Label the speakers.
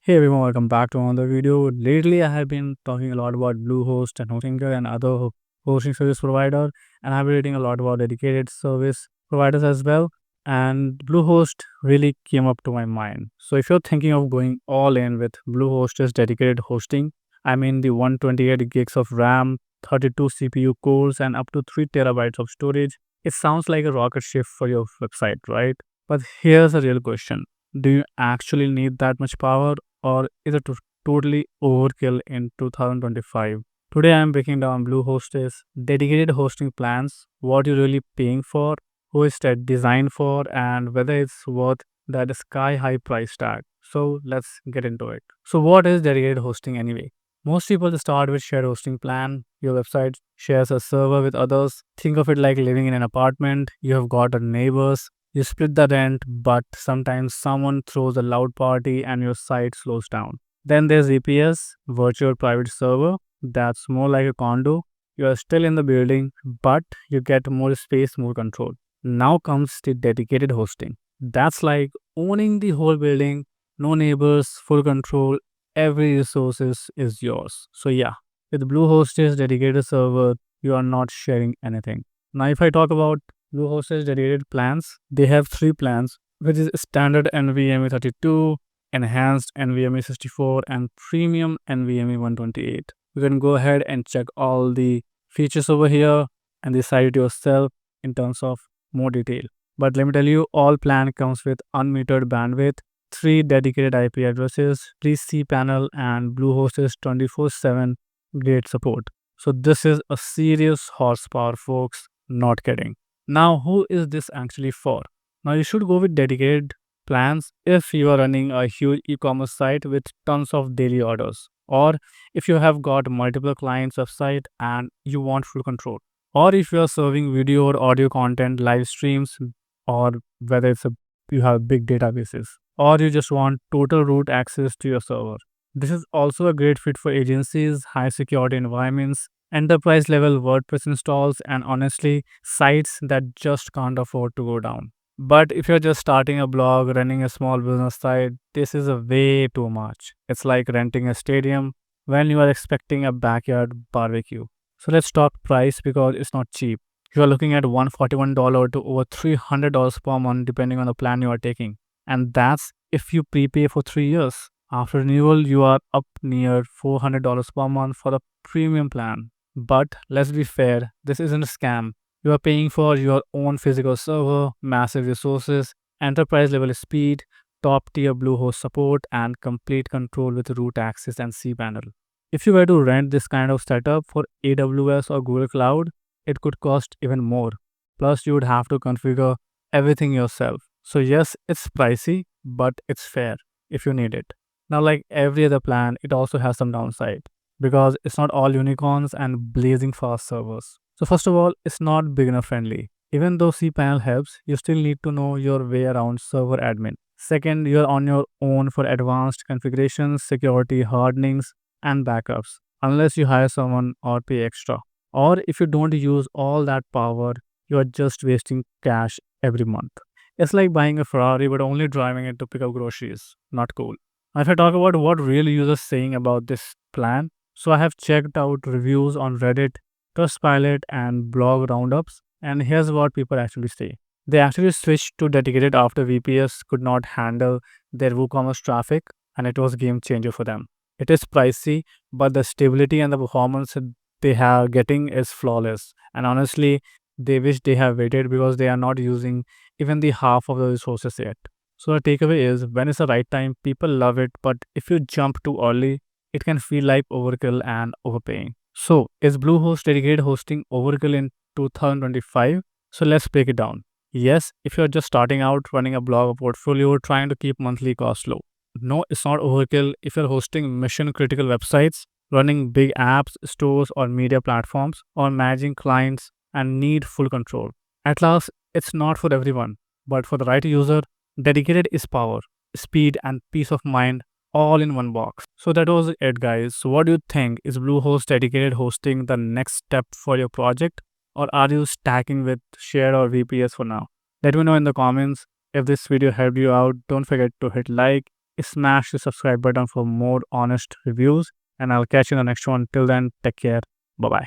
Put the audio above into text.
Speaker 1: Hey everyone, welcome back to another video. Lately, I have been talking a lot about Bluehost and Hostinker and other hosting service provider, and I've been reading a lot about dedicated service providers as well. And Bluehost really came up to my mind. So if you're thinking of going all in with Bluehost's dedicated hosting, I mean the 128 gigs of RAM, 32 CPU cores, and up to 3 terabytes of storage, it sounds like a rocket ship for your website, right? But here's a real question. Do you actually need that much power, or is it totally overkill in 2025? Today I am breaking down Bluehost's dedicated hosting plans, what you're really paying for, who is that designed for, and whether it's worth that sky high price tag. So let's get into it. So what is dedicated hosting anyway? Most people start with shared hosting plan. Your website shares a server with others. Think of it like living in an apartment. You have got a neighbors, you split the rent, but sometimes someone throws a loud party and your site slows down. Then there's VPS, virtual private server. That's more like a condo. You are still in the building, but you get more space, more control. Now comes the dedicated hosting. That's like owning the whole building, no neighbors, full control, every resources is yours. So yeah, with Bluehost's dedicated server, you are not sharing anything. Now if I talk about Bluehost's dedicated plans, they have three plans, which is standard NVMe 32, enhanced NVMe 64, and premium NVMe 128. You can go ahead and check all the features over here and decide it yourself in terms of more detail. But let me tell you, all plan comes with unmetered bandwidth, three dedicated IP addresses, free cPanel, and Bluehost's 24/7 great support. So this is a serious horsepower, folks. Not kidding. Now, who is this actually for? Now, you should go with dedicated plans if you are running a huge e-commerce site with tons of daily orders, or if you have got multiple clients website and you want full control, or if you are serving video or audio content, live streams, or whether you have big databases, or you just want total root access to your server. This is also a great fit for agencies, high security environments, enterprise level WordPress installs, and honestly, sites that just can't afford to go down. But if you're just starting a blog, running a small business site, this is a way too much. It's like renting a stadium when you are expecting a backyard barbecue. So let's talk price because it's not cheap. You are looking at $141 to over $300 per month depending on the plan you are taking. And that's if you prepay for 3 years. After renewal, you are up near $400 per month for the premium plan. But let's be fair, this isn't a scam. You are paying for your own physical server, massive resources, enterprise level speed, top tier Bluehost support, and complete control with root access and cPanel. If you were to rent this kind of setup for AWS or Google Cloud, it could cost even more. Plus, you would have to configure everything yourself. So, yes, it's pricey, but it's fair if you need it. Now, like every other plan, it also has some downside because it's not all unicorns and blazing fast servers. So, first of all, it's not beginner friendly. Even though cPanel helps, you still need to know your way around server admin. Second, you're on your own for advanced configurations, security hardenings, and backups, unless you hire someone or pay extra. Or if you don't use all that power, you are just wasting cash every month. It's like buying a Ferrari but only driving it to pick up groceries. Not cool. Now, if I talk about what real users saying about this plan, so I have checked out reviews on Reddit, Trustpilot, and blog roundups, and here's what people actually say. They actually switched to dedicated after VPS could not handle their WooCommerce traffic, and it was a game changer for them. It is pricey, but the stability and the performance that they are getting is flawless. And honestly, they wish they have waited because they are not using even the half of the resources yet. So the takeaway is when it's the right time, people love it, but if you jump too early, it can feel like overkill and overpaying. So is Bluehost dedicated hosting overkill in 2025? So let's break it down. Yes, if you're just starting out running a blog or portfolio, trying to keep monthly costs low. No, it's not overkill if you're hosting mission critical websites, running big apps, stores, or media platforms, or managing clients and need full control. At last, it's not for everyone, but for the right user, dedicated is power, speed, and peace of mind all in one box. So that was it, guys. So, what do you think? Is Bluehost dedicated hosting the next step for your project, or are you stacking with Share or VPS for now? Let me know in the comments. If this video helped you out, don't forget to hit like. smash the subscribe button for more honest reviews. And I'll catch you in the next one. Till then, take care. Bye bye.